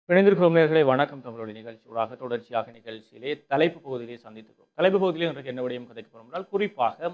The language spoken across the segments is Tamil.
இணைந்திருக்கும் நேயர்களே வணக்கம். தமிழொலி நிகழ்ச்சியூடாக தொடர்ச்சியாக நிகழ்ச்சியிலே தலைப்பு பகுதியிலே சந்தித்துக்கிறோம். தலைப்பு பகுதியிலே இன்றைக்கு என்ன விடயம் கதைக்க போறோம் என்றால், குறிப்பாக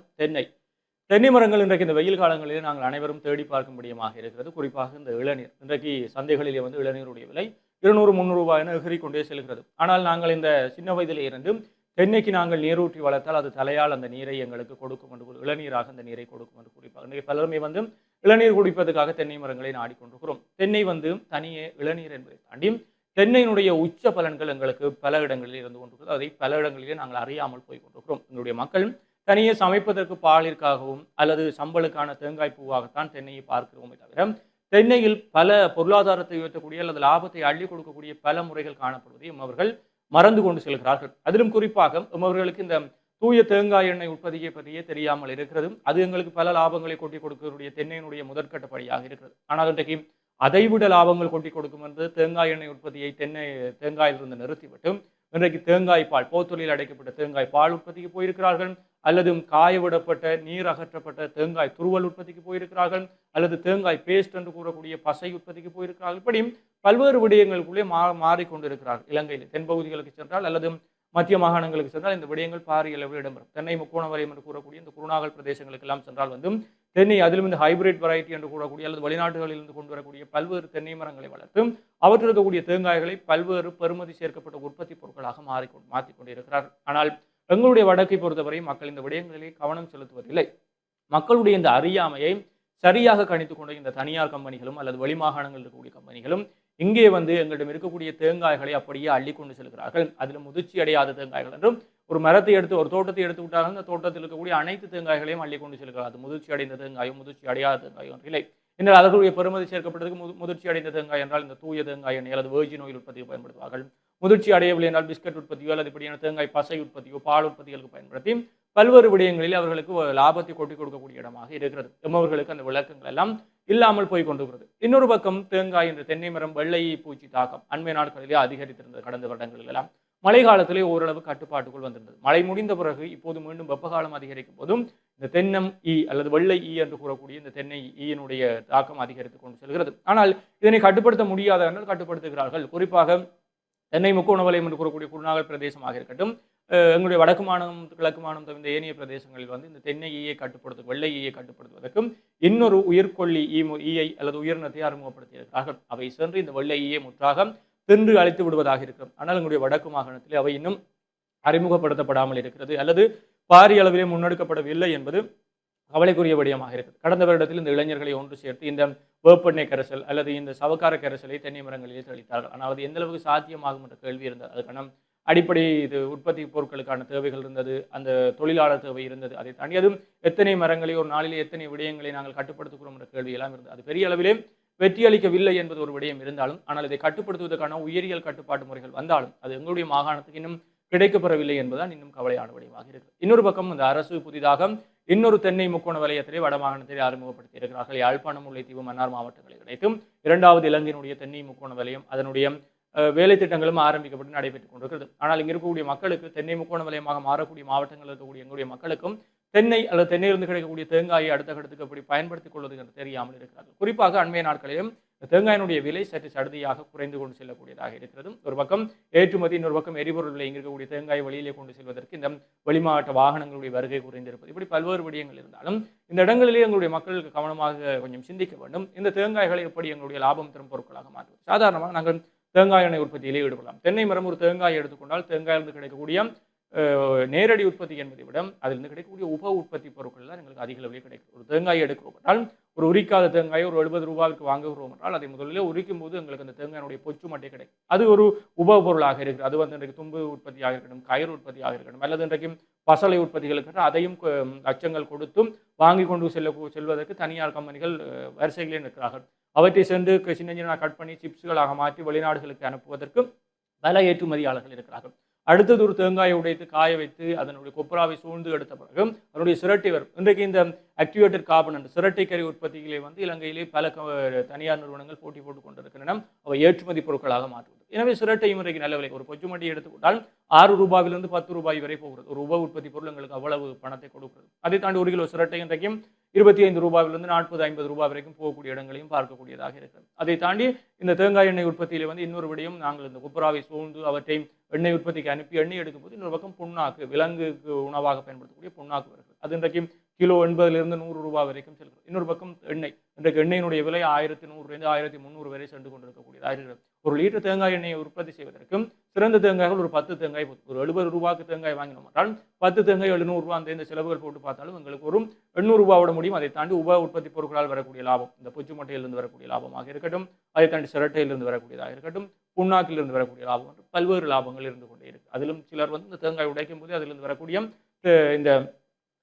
தென்னை மரங்கள் இன்றைக்கு இந்த வெயில் காலங்களிலே நாங்கள் அனைவரும் தேடி பார்க்கும் விடயமாக இருக்கிறது. குறிப்பாக இந்த இளநீர் இன்றைக்கு சந்தைகளிலே வந்து இளநீருடைய விலை 200-300 ரூபாய் என எகிறிக்கொண்டே செல்கிறது. ஆனால் நாங்கள் இந்த சின்ன வயதிலே இருந்து தென்னைக்கு நாங்கள் நீரூற்றி வளர்த்தால் அது தலையால் அந்த நீரை எங்களுக்கு கொடுக்கும் என்று இளநீராக அந்த நீரை கொடுக்கும் என்று குறிப்பாக இன்றைக்கு பலருமே வந்து இளநீர் குடிப்பதற்காக தென்னை மரங்களை நாடிக்கொண்டிருக்கிறோம். தென்னை வந்து தனியே இளநீர் என்பதை தாண்டி தென்னையினுடைய உச்ச பலன்கள் எங்களுக்கு பல இடங்களில் இருந்து கொண்டிருக்கிறது. அதை பல இடங்களிலே நாங்கள் அறியாமல் போய் கொண்டிருக்கிறோம். எங்களுடைய மக்கள் தனியே சமைப்பதற்கு பாலிற்காகவும் அல்லது சம்பளுக்கான தேங்காய் பூவாகத்தான் தென்னையை பார்க்கிறோமே தவிர, தென்னையில் பல பொருளாதாரத்தை உயர்த்தக்கூடிய அல்லது லாபத்தை அள்ளி கொடுக்கக்கூடிய பல முறைகள் காணப்படுவதை அவர்கள் மறந்து கொண்டு செல்கிறார்கள். அதிலும் குறிப்பாக அவர்களுக்கு இந்த தூய தேங்காய் எண்ணெய் உற்பத்தியை பற்றியே தெரியாமல் இருக்கிறது. அது எங்களுக்கு பல லாபங்களை கொட்டி கொடுக்கக்கூடிய தென்னையினுடைய முதற்கட்ட படியாக இருக்கிறது. ஆனால் இன்றைக்கு அதைவிட லாபங்கள் கொட்டி கொடுக்கும் என்று தேங்காய் எண்ணெய் உற்பத்தியை தேங்காயிலிருந்து நிறுத்திவிட்டு இன்றைக்கு தேங்காய் பால் போத்தொலியில் அடைக்கப்பட்ட தேங்காய் பால் உற்பத்திக்கு போயிருக்கிறார்கள், அல்லது காய விடப்பட்ட நீர் அகற்றப்பட்ட தேங்காய் துருவல் உற்பத்திக்கு போயிருக்கிறார்கள், அல்லது தேங்காய் பேஸ்ட் என்று கூறக்கூடிய பசை உற்பத்திக்கு போயிருக்கிறார்கள். இப்படி பல்வேறு விடயங்களுக்குள்ளே மாறிக்கொண்டிருக்கிறார்கள். இலங்கையில் தென்பகுதிகளுக்கு சென்றால் அல்லது மத்திய மாகாணங்களுக்கு சென்றால் இந்த விடயங்கள் பாரிய அளவில் இடம்பெறும். தென்னை முக்கோண வலயம் என்று கூறக்கூடிய இந்த குருநாகல் பிரதேசங்களுக்கு எல்லாம் சென்றால் வந்து தென்னை அதிலும் இந்த ஹைபிரிட் வெரைட்டி என்று கூறக்கூடிய அல்லது வெளிநாடுகளில் இருந்து கொண்டு வரக்கூடிய பல்வேறு தென்னை மரங்களை வளர்த்து அவற்றில் இருக்கக்கூடிய தேங்காய்களை பல்வேறு பெறுமதி சேர்க்கப்பட்ட உற்பத்தி பொருட்களாக மாற்றிக் கொண்டிருக்கிறார்கள். ஆனால் எங்களுடைய வடக்கை பொறுத்தவரை மக்கள் இந்த விடயங்களிலே கவனம் செலுத்துவதில்லை. மக்களுடைய இந்த அறியாமையை சரியாக கணித்துக் கொண்ட இந்த தனியார் கம்பெனிகளும் அல்லது வெளிமாகாணங்கள் இருக்கக்கூடிய கம்பெனிகளும் இங்கே வந்து எங்களிடம் இருக்கக்கூடிய தேங்காய்களை அப்படியே அள்ளி கொண்டு செல்கிறார்கள். அதில் முதிர்ச்சி அடையாத தேங்காய்கள் என்றும் ஒரு மரத்தை எடுத்து ஒரு தோட்டத்தை எடுத்து விட்டார்கள், அந்த தோட்டத்தில் இருக்கக்கூடிய அனைத்து தேங்காய்களையும் அள்ளி கொண்டு செல்கிறார். அது முதிர்ச்சி அடைந்த தேங்காயும் முதிர்ச்சி அடையாத தேங்காயும் இல்லை. என்றால் அதற்குரிய பெறுமதி சேர்க்கப்பட்டதுக்கு முதிர்ச்சி அடைந்த தேங்காய் என்றால் இந்த தூய தேங்காய் எண்ணெய் அல்லது வேர்ஜின் ஆயில் உற்பத்தியை பயன்படுத்துவார்கள். முதிர்ச்சி அடையவில்லை என்றால் பிஸ்கட் உற்பத்தியோ அல்லது இப்படியான தேங்காய் பசை உற்பத்தியோ பால் உற்பத்திகளுக்கு பயன்படுத்தி பல்வேறு விடயங்களில் அவர்களுக்கு லாபத்தை கொட்டி கொடுக்கக்கூடிய இடமாக இருக்கிறது. அவர்களுக்கு அந்த விளக்கங்கள் எல்லாம் இல்லாமல் போய் கொண்டிருக்கிறது. இன்னொரு பக்கம் தேங்காய் என்ற தென்னை மரம் வெள்ளை பூச்சி தாக்கம் அண்மை நாட்களிலே அதிகரித்திருந்தது. கடந்த வருடங்களில் எல்லாம் மழை காலத்திலே ஓரளவு கட்டுப்பாட்டுக்குள் வந்திருந்தது. மழை முடிந்த பிறகு இப்போது மீண்டும் வெப்பகாலம் அதிகரிக்கும் போதும் இந்த தென்னம் ஈ அல்லது வெள்ளை ஈ என்று கூறக்கூடிய இந்த தென்னை ஈயினுடைய தாக்கம் அதிகரித்துக் கொண்டு செல்கிறது. ஆனால் இதனை கட்டுப்படுத்த முடியாத என்றால் கட்டுப்படுத்துகிறார்கள். குறிப்பாக தென்னை முக்கோண வலயம் என்று கூறக்கூடிய குருநாகல் பிரதேசமாக இருக்கட்டும், எங்களுடைய வடக்கு மாநிலம் கிழக்கு மாநிலம் தவிர்த்த ஏனைய பிரதேசங்களில் வந்து இந்த தென்னை ஈயை வெள்ளை ஈயை கட்டுப்படுத்துவதற்கும் இன்னொரு உயிர்கொல்லி ஈயை அல்லது உயிரினத்தை அறிமுகப்படுத்தியிருக்கிறார்கள். அவை சென்று இந்த வெள்ளை ஈயை முற்றாக தின்று அழித்து விடுவதாக இருக்கிறது. ஆனால் எங்களுடைய வடக்கு மாகாணத்தில் அவை இன்னும் அறிமுகப்படுத்தப்படாமல் இருக்கிறது அல்லது பாரிய அளவிலே முன்னெடுக்கப்படவில்லை என்பது கவலைக்குரிய விடயமாக இருக்குது. கடந்த வருடத்தில் இந்த இளைஞர்களை ஒன்று சேர்த்து இந்த வேப்பெண்ணெய் கரைசல் அல்லது இந்த சவக்கார கரைசலை தென்னை மரங்களிலே தெளித்தார்கள். ஆனால் அது எந்த அளவுக்கு சாத்தியமாகும் என்ற கேள்வி இருந்தது. அதுக்கான அடிப்படை உற்பத்தி பொருட்களுக்கான தேவைகள் இருந்தது, அந்த தொழிலாளர் தேவை இருந்தது. அதை தாண்டியதும் எத்தனை மரங்களை ஒரு நாளிலே எத்தனை விடயங்களை நாங்கள் கட்டுப்படுத்துகிறோம் என்ற கேள்வி எல்லாம் இருந்தது. அது பெரிய அளவிலே வெற்றி அளிக்கவில்லை என்பது ஒரு விடயம் இருந்தாலும், ஆனால் இதை கட்டுப்படுத்துவதற்கான உயிரியல் கட்டுப்பாட்டு முறைகள் வந்தாலும் அது எங்களுடைய மாகாணத்துக்கு இன்னும் கிடைக்கப்பெறவில்லை என்பதுதான் இன்னும் கவலையான விடயமாக இருக்கிறது. இன்னொரு பக்கம் இந்த அரசு புதிதாக இன்னொரு தென்னை முக்கோண வலயத்திலே வடமாகாணத்திலே அறிமுகப்படுத்தி இருக்கிறார்கள். யாழ்ப்பாணம், முல்லைத்தீவு, மன்னார் மாவட்டங்களில் கிடைத்தும் இரண்டாவது இலங்கையினுடைய தென்னை முக்கோண வலயம் அதனுடைய வேலை திட்டங்களும் ஆரம்பிக்கப்பட்டு நடைபெற்றுக் கொண்டிருக்கிறது. ஆனால் இங்கே இருக்கக்கூடிய மக்களுக்கு தென்னை முக்கோண வலயமாக மாறக்கூடிய மாவட்டங்களில் இருக்கக்கூடிய எங்களுடைய மக்களுக்கும் தென்னை அல்லது தென்னையிலிருந்து கிடைக்கக்கூடிய தேங்காயை அடுத்த கட்டத்துக்கு எப்படி பயன்படுத்திக் கொள்வது என்று தெரியாமல் இருக்கிறார்கள். குறிப்பாக அண்மைய நாட்களிலும் தேங்காயினுடைய விலை சற்று சடுதியாக குறைந்து கொண்டு செல்லக்கூடியதாக இருக்கிறது. ஒரு பக்கம் ஏற்றுமதி, இன்னொரு பக்கம் எரிபொருள் விலை, இங்கே இருக்கக்கூடிய தேங்காய் வெளியிலே கொண்டு செல்வதற்கு இந்த வெளிமாவட்ட வாகனங்களுடைய வருகை குறைந்திருப்பது, இப்படி பல்வேறு விடயங்கள் இருந்தாலும் இந்த இடங்களிலே எங்களுடைய மக்களுக்கு கவனமாக கொஞ்சம் சிந்திக்க வேண்டும். இந்த தேங்காய்களை எப்படி எங்களுடைய லாபம் தரும் பொருட்களாக மாற்றுவது. சாதாரணமாக நாங்கள் தேங்காய் எண்ணெய் உற்பத்தியிலே ஈடுபடலாம். தென்னை மரம் ஒரு தேங்காய் எடுத்துக்கொண்டால் தேங்காயிலிருந்து கிடைக்கக்கூடிய நேரடி உற்பத்தி என்பதை விட அதிலிருந்து கிடைக்கக்கூடிய உப உற்பத்தி பொருட்கள் தான் எங்களுக்கு அதிக அளவிலே கிடைக்கும். ஒரு தேங்காய் எடுக்கிறோம் என்றால் ஒரு உரிக்காத தேங்காயை ஒரு 70 ரூபாய்க்கு வாங்குகிறோம் என்றால் அதை முதலில் உரிக்கும் போது எங்களுக்கு அந்த தேங்காயினுடைய பொச்சு மட்டை கிடைக்கும். அது ஒரு உப பொருளாக இருக்குது. அது வந்து இன்றைக்கு தும்பு உற்பத்தியாக இருக்கட்டும், கயிறு உற்பத்தியாக இருக்கட்டும், அல்லது இன்றைக்கும் பசலை உற்பத்திகளுக்கு அதையும் அச்சங்கள் கொடுத்தும் வாங்கி கொண்டு செல்வதற்கு தனியார் கம்பெனிகள் வரிசைகளே நிற்கிறார்கள். அவற்றை சென்று சின்ன சின்ன கட் பண்ணி சிப்ஸ்களாக மாற்றி வெளிநாடுகளுக்கு அனுப்புவதற்கு பல ஏற்றுமதியாளர்கள் இருக்கிறார்கள். அடுத்தது ஒரு தேங்காயை உடைத்து காய வைத்து அதனுடைய கொப்பராவை சூழ்ந்து எடுத்த பிறகு அதனுடைய சிரட்டை வரும். இன்றைக்கு இந்த ஆக்டிவேட்டட் கார்பன் என்ற சிரட்டை கறி உற்பத்திகளை வந்து இலங்கையிலே பல தனியார் நிறுவனங்கள் போட்டி போட்டுக் கொண்டிருக்கின்றன. அவை ஏற்றுமதி பொருட்களாக மாற்றுவது. எனவே சிரட்டையும் இன்றைக்கு நல்ல விலை. ஒரு பொச்சுமட்டி எடுத்துக்கொண்டால் 6 ரூபாயிலிருந்து 10 ரூபாய் வரை போகிறது. ஒரு உப உற்பத்தி பொருள் எங்களுக்கு அவ்வளவு பணத்தை கொடுக்கிறது. அதை தாண்டி 1 கிலோ சிரட்டை இன்றைக்கும் ரூ. 25 40-50 வரைக்கும் போகக்கூடிய இடங்களையும் பார்க்கக்கூடியதாக இருக்கிறது. அதை தாண்டி இந்த தேங்காய் எண்ணெய் உற்பத்தியில வந்து இன்னொரு விடயம், நாங்கள் இந்த கொப்பராவை சூழ்ந்து அவற்றை எண்ணெய் உற்பத்திக்கு அனுப்பி எண்ணெய் எடுக்கும்போது இன்னொரு பக்கம் புண்ணாக்கு, விலங்குக்கு உணவாக பயன்படுத்தக்கூடிய புண்ணாக்கு வருகிறது. அது இன்றைக்கு கிலோ 80 ரூபாய் வரைக்கும் செல்கிறது. இன்னொரு பக்கம் எண்ணெய், இன்றைக்கு எண்ணெயினுடைய விலை 1100 1300 வரை சென்று கொண்டிருக்கக்கூடியதாக இருக்கிறது. ஒரு லிட்டர் தேங்காய் எண்ணெயை உற்பத்தி செய்வதற்கும் சிறந்த தேங்காய்கள் ஒரு 10 தேங்காய், ஒரு 70 ரூபாய்க்கு தேங்காய் வாங்கினோம் என்றால் 10 தேங்காய் 700 ரூபாய் அந்த இந்த செலவுகள் போட்டு பார்த்தாலும் எங்களுக்கு ஒரு 800 ரூபாயோட முடியும். அதை தாண்டி உப உற்பத்தி பொருட்களால் வரக்கூடிய லாபம், இந்த பூச்சி மட்டையிலிருந்து வரக்கூடிய லாபமாக இருக்கட்டும், அதை தாண்டி சிரட்டையிலிருந்து வரக்கூடியதாக இருக்கட்டும், புண்ணாக்கிலிருந்து வரக்கூடிய லாபம் என்று பல்வேறு லாபங்கள் இருந்து கொண்டே இருக்கு. அதிலும் சிலர் வந்து இந்த தேங்காய் உடைக்கும் போது அதிலிருந்து வரக்கூடிய இந்த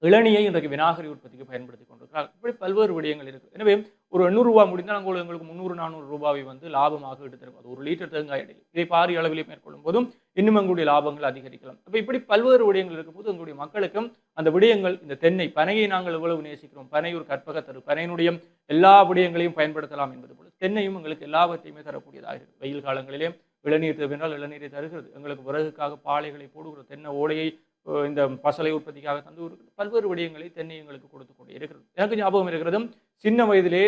இளநியை இன்றைக்கு விநாகரி உற்பத்திக்கு பயன்படுத்தி கொண்டிருக்கிறார். இப்படி பல்வேறு விடயங்கள் இருக்கு. எனவே ஒரு 800 ரூபாய் முடிந்தால் நாங்கள் எங்களுக்கு 300-400 ரூபாயை வந்து லாபமாக எடுத்திருக்கும். அது ஒரு லிட்டர் தேங்காய் எண்ணெய். இதை பாரிய அளவிலே மேற்கொள்ளும் போதும் இன்னும் எங்களுடைய லாபங்கள் அதிகரிக்கலாம். அப்ப இப்படி பல்வேறு விடயங்கள் இருக்கும்போது எங்களுடைய மக்களுக்கும் அந்த விடயங்கள், இந்த தென்னை பனையை நாங்கள் எவ்வளவு நேசிக்கிறோம், பனை ஒரு கற்பக தரு, பனையினுடைய எல்லா விடயங்களையும் பயன்படுத்தலாம் என்பது போல தென்னையும் எங்களுக்கு எல்லாவற்றையுமே தரக்கூடியதாக இருக்கு. வெயில் காலங்களிலே இளநீர் தேவையானால் இளநீரை தருகிறது. எங்களுக்கு விறகுக்காக பாலைகளை போடுகிற தென்னை ஓலையை இந்த பசலை உற்பத்திக்காக தந்து பல்வேறு விடயங்களை தென்னை எங்களுக்கு கொடுத்து கொண்டே இருக்கிறது. எனக்கு ஞாபகம் இருக்கிறது, சின்ன வயதிலே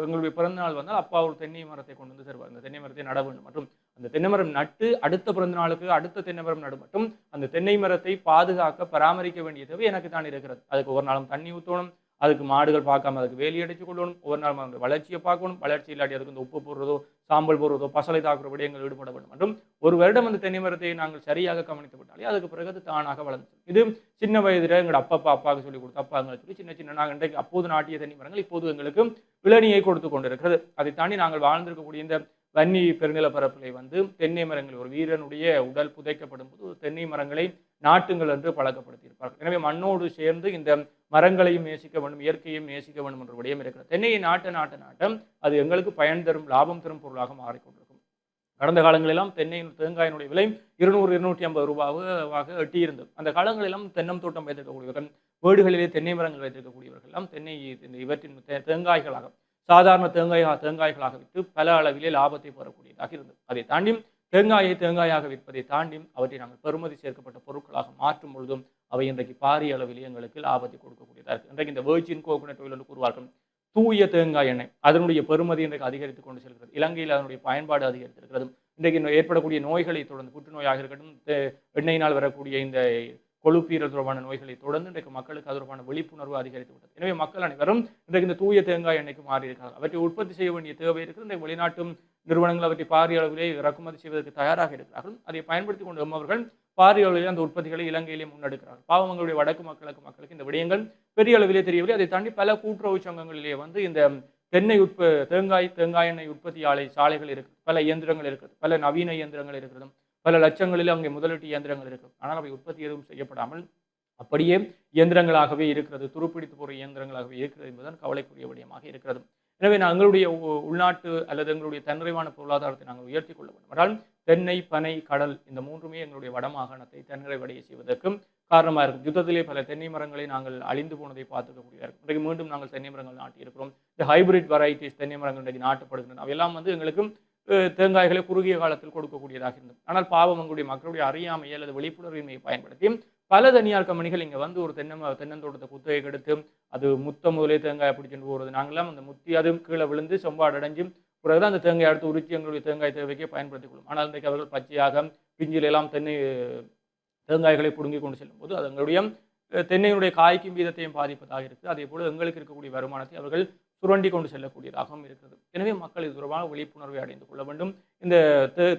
எங்களுடைய பிறந்த நாள் வந்தால் அப்பா ஒரு தென்னை மரத்தை கொண்டு வந்து தருவார். அந்த தென்னை மரத்தை நட வேண்டும் மற்றும் அந்த தென்னை மரம் நட்டு அடுத்த பிறந்த நாளுக்கு அடுத்த தென்னை மரம் நடு மட்டும் அந்த தென்னை மரத்தை பாதுகாக்க பராமரிக்க வேண்டிய தேவை எனக்கு தான் இருக்கிறது. அதுக்கு ஒரு நாளும் தண்ணி ஊற்றணும், அதுக்கு மாடுகள் பார்க்காம அதுக்கு வேலி அடிச்சு கொள்ளணும், ஒவ்வொரு நாளும் அந்த வளர்ச்சியை பார்க்கணும், வளர்ச்சி இல்லாட்டி அதுக்கு இந்த உப்பு போடுறதோ சாம்பல் போடுறதோ பசலை தாக்குற விடயங்கள் ஈடுபட வேண்டும் மற்றும் ஒரு வருடம் அந்த தென்னை மரத்தை நாங்கள் சரியாக கவனித்து விட்டாலே அதுக்கு பிறகு அது தானாக வளர்ந்து. இது சின்ன வயதில் எங்களோட அப்பாவுக்கு சொல்லிக் கொடுத்து அப்பாங்களை சொல்லி சின்ன சின்ன நாங்கள் இன்றைக்கு அப்போது நாட்டிய தென்னை மரங்கள் இப்போது எங்களுக்கு இளநியை கொடுத்து கொண்டிருக்கிறது. அதை தாண்டி நாங்கள் வாழ்ந்திருக்கக்கூடிய இந்த வன்னி பெருநிலப்பரப்பிலே வந்து தென்னை மரங்கள், ஒரு வீரனுடைய உடல் புதைக்கப்படும் போது தென்னை மரங்களை நாட்டுங்கள் என்று பழக்கப்படுத்தியிருப்பார்கள். எனவே மண்ணோடு சேர்ந்து இந்த மரங்களையும் நேசிக்க வேண்டும், இயற்கையும் நேசிக்க வேண்டும் என்ற விடயம் இருக்கிறது. தென்னையை நாட்ட அது எங்களுக்கு பயன் தரும், லாபம் தரும் பொருளாக மாறிக்கொண்டிருக்கும். கடந்த காலங்களெல்லாம் தேங்காயினுடைய விலை 200-250 ரூபாவாக எட்டியிருந்தது. அந்த காலங்களெல்லாம் தென்னம் தோட்டம் வைத்திருக்கக்கூடியவர்கள், வீடுகளிலே தென்னை மரங்கள் வைத்திருக்கக்கூடியவர்கள் எல்லாம் தென்னை இவற்றின் தேங்காய்களாக, சாதாரண தேங்காய்களாக விற்று பல அளவிலே லாபத்தை பெறக்கூடியதாக இருந்தது. அதை தாண்டி தேங்காயாக விற்பதை தாண்டி அவற்றை நாங்கள் பெறுமதி சேர்க்கப்பட்ட பொருட்களாக மாற்றும் பொழுதும் அவை இன்றைக்கு பாரிய அளவிலே எங்களுக்கு லாபத்தை கொடுக்கக்கூடியதாக இருக்கு. இன்றைக்கு இந்த வெர்ஜின் கோகோனட் ஆயில் என்று கூறுவார்கள், தூய தேங்காய் எண்ணெய், அதனுடைய பெறுமதி இன்றைக்கு அதிகரித்துக் கொண்டு செல்கிறது. இலங்கையில் அதனுடைய பயன்பாடு அதிகரித்திருக்கிறது. இன்றைக்கு ஏற்படக்கூடிய நோய்களை தொடர்ந்து, புற்றுநோயாக இருக்கட்டும், எண்ணெயினால் வரக்கூடிய இந்த கொழுப்பீரல் தொடர்பான நோய்களை தொடர்ந்து இன்றைக்கு மக்களுக்கு அது தொடர்பான விழிப்புணர்வு அதிகரித்து விட்டது. எனவே மக்கள் அனைவரும் இன்றைக்கு இந்த தூய தேங்காய் எண்ணெய்க்கு மாறி இருக்கிறார்கள். அவற்றை உற்பத்தி செய்ய வேண்டிய தேவை இருக்கிறது. இன்றைக்கு வெளிநாட்டு நிறுவனங்கள் அவற்றை பாரிய அளவிலே இறக்குமதி செய்வதற்கு தயாராக இருக்கிறார்கள். அதை பயன்படுத்தி கொண்டு அவர்கள் பாரிய அளவிலே அந்த உற்பத்திகளை இலங்கையிலே முன்னெடுக்கிறார்கள். பாவங்களுடைய வடக்கு மக்களுக்கு இந்த விடயங்கள் பெரிய அளவிலே தெரியவில்லை. அதை தாண்டி பல கூட்டுறவு சங்கங்களிலே வந்து இந்த தேங்காய் எண்ணெய் உற்பத்தி சாலைகள் இருக்குது, பல இயந்திரங்கள் இருக்குது, பல நவீன இயந்திரங்கள் இருக்கிறது, பல லட்சங்களில் அங்கே முதலீட்டு இயந்திரங்கள் இருக்கும். ஆனால் அவை உற்பத்தி எதுவும் செய்யப்படாமல் அப்படியே இயந்திரங்களாகவே இருக்கிறது, துருப்பிடித்து போகிற இயந்திரங்களாகவே இருக்கிறது என்பதுதான் கவலைக்குரிய விடயமாக இருக்கிறது. எனவே எங்களுடைய உள்நாட்டு அல்லது எங்களுடைய தன்னிறைவான பொருளாதாரத்தை நாங்கள் உயர்த்தி கொள்ள வேண்டும் என்றால் தென்னை, பனை, கடல் இந்த மூன்றுமே எங்களுடைய வடமாகாணத்தை தன்னிறைவடைய செய்வதற்கும் காரணமாக இருக்கும். யுத்தத்திலே பல தென்னை மரங்களை நாங்கள் அழிந்து போனதை பார்த்துக்கக்கூடியதாக இருக்கும். இன்றைக்கு மீண்டும் நாங்கள் தென்னை மரங்கள் நாட்டியிருக்கிறோம். இந்த ஹைபிரிட் வெரைட்டிஸ் தென்னை மரங்கள் இன்றைக்கு நாட்டப்படுகின்றன. அவையெல்லாம் வந்து எங்களுக்கும் தேங்காய்களை குறுகிய காலத்தில் கொடுக்கக்கூடியதாக இருந்தது. ஆனால் பாவம் எங்களுடைய மக்களுடைய அறியாமையை அல்லது விழிப்புணர்வின்மையை பயன்படுத்தி பல தனியார் கம்பெனிகள் இங்கே வந்து ஒரு தென்னந்தோட்டத்தை குத்தகைக்கு எடுத்து அது முத்த முதலே தேங்காய் பிடிச்சிட்டு போகிறது. நாங்களாம் அந்த முத்தி அதுவும் கீழே விழுந்து செம்பாடு அடைஞ்சு பிறகுதான் அந்த தேங்காய் அடுத்து உரிச்சி எங்களுடைய தேங்காய் தேவைக்கே பயன்படுத்திக் கொள்ளும். ஆனால் இன்றைக்கு அவர்கள் பச்சையாக பிஞ்சிலெல்லாம் தேங்காய்களை பிடுங்கி கொண்டு செல்லும் போது அது எங்களுடைய தென்னையினுடைய காய்க்கும் வீதத்தையும் பாதிப்பதாக இருக்குது. அதே போல எங்களுக்கு இருக்கக்கூடிய வருமானத்தை அவர்கள் சுரண்டி கொண்டு செல்லக்கூடியதாகவும் இருக்கிறது. எனவே மக்கள் இது தொடர்பான விழிப்புணர்வை அடைந்து கொள்ள வேண்டும். இந்த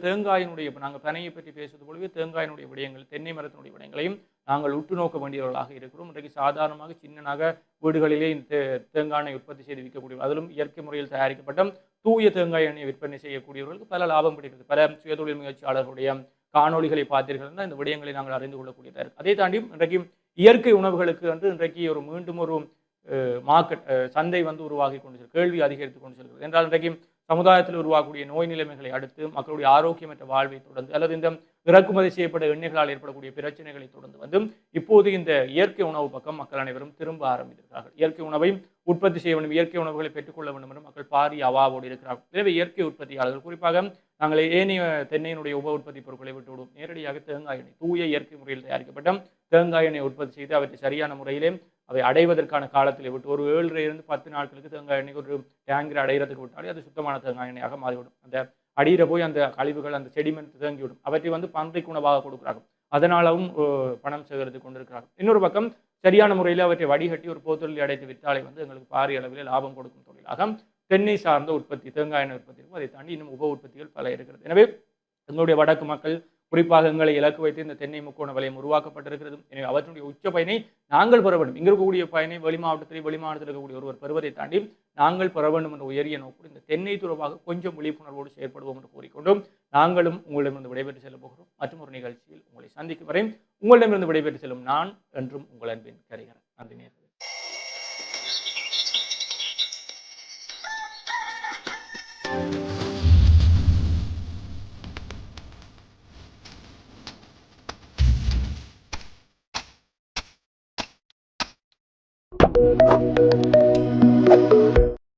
தேங்காயினுடைய, இப்போ நாங்கள் பனையை பற்றி பேசுவது போலவே தேங்காயினுடைய விடயங்கள், தென்னை மரத்தினுடைய விடயங்களையும் நாங்கள் உற்று நோக்க வேண்டியவர்களாக இருக்கிறோம். இன்றைக்கு சாதாரணமாக சின்னனாக வீடுகளிலே இந்த தேங்காய் எண்ணெய் உற்பத்தி செய்து விற்கக்கூடிய, அதிலும் இயற்கை முறையில் தயாரிக்கப்பட்ட தூய தேங்காய் எண்ணெயை விற்பனை செய்யக்கூடியவர்களுக்கு பல லாபம் கிடைக்கிறது. பல சுயதொழில் முயற்சியாளர்களுடைய காணொலிகளை பார்த்தீர்கள், இந்த விடயங்களை நாங்கள் அறிந்து கொள்ளக்கூடியதாக இருக்குது. அதை தாண்டி இன்றைக்கு இயற்கை உணவுகளுக்கு வந்து இன்றைக்கு மீண்டும் ஒரு மார்க்கெட், சந்தை வந்து உருவாகி கொண்டு செல்கிறது, கேள்வி அதிகரித்து கொண்டு செல்கிறது. என்றால் இன்றைக்கு சமுதாயத்தில் உருவாகக்கூடிய நோய் நிலைமைகளை அடுத்து மக்களுடைய ஆரோக்கியமற்ற வாழ்வை தொடர்ந்து அல்லது இந்த இறக்குமதி செய்யப்பட்ட எண்ணெய்களால் ஏற்படக்கூடிய பிரச்சனைகளை தொடர்ந்து வந்து இப்போது இந்த இயற்கை உணவு பக்கம் மக்கள் அனைவரும் திரும்ப ஆரம்பித்திருக்கிறார்கள். இயற்கை உணவை உற்பத்தி செய்ய வேண்டும், இயற்கை உணவுகளை பெற்றுக்கொள்ள வேண்டும் என்று மக்கள் பாரிய அவாவோடு இருக்கிறார்கள். எனவே இயற்கை உற்பத்தியாளர்கள், குறிப்பாக நாங்கள் ஏனைய தென்னையினுடைய உப உற்பத்தி பொருட்களை விட்டுவிடும், நேரடியாக தேங்காய் எண்ணெய், தூய இயற்கை முறையில் தயாரிக்கப்பட்ட தேங்காய் எண்ணெய் உற்பத்தி செய்து அவற்றை சரியான முறையிலே அவை அடைவதற்கான காலத்தில் விட்டு ஒரு 7 10 நாட்களுக்கு தேங்காய் எண்ணெய் ஒரு டேங்கர் அடைகிறதுக்கு விட்டாலே அது சுத்தமான தேங்காய் எண்ணெயாக மாறிவிடும். அந்த அடியில் போய் அந்த கழிவுகள் அந்த செடிமெண்ட் தேங்கிவிடும். அவற்றை வந்து பன்றிக்கு உணவாக கொடுக்குறாங்க. அதனாலவும் பணம் சேகரித்து கொண்டிருக்கிறார்கள். இன்னொரு பக்கம் சரியான முறையில் அவற்றை வடிகட்டி ஒரு போத்தலில் அடைத்து விற்றாலே வந்து எங்களுக்கு பாரிய அளவில் லாபம் கொடுக்கும் தொழிலாக தென்னை சார்ந்த உற்பத்தி, தேங்காய் எண்ணெய் உற்பத்தி இருக்கும். அதை தாண்டி இன்னும் உப உற்பத்திகள் பல இருக்கிறது. எனவே எங்களுடைய வடக்கு மக்கள் குறிப்பாக எங்களை இலக்கு வைத்து இந்த தென்னை முக்கோண வலயம் உருவாக்கப்பட்டிருக்கிறது. எனவே அவற்றுடைய உச்ச பயனை நாங்கள் பெற வேண்டும். இங்கு இருக்கக்கூடிய பயனை வெளி மாவட்டத்தில் இருக்கக்கூடிய ஒருவர் பெறுவதை தாண்டி நாங்கள் பெற வேண்டும் என்ற உயரிய நோக்கோடு இந்த தென்னை தொடர்பாக கொஞ்சம் விழிப்புணர்வோடு செயற்படுவோம் என்று கூறிக்கொண்டும் நாங்களும் உங்களிடமிருந்து விடைபெற்று செல்ல போகிறோம். மற்றும் ஒரு நிகழ்ச்சியில் உங்களை சந்திக்கும் வரை உங்களிடமிருந்து விடைபெற்று செல்லும் நான் என்றும் உங்கள் அன்பின் கரிகரன். நன்றி நேயர்களே.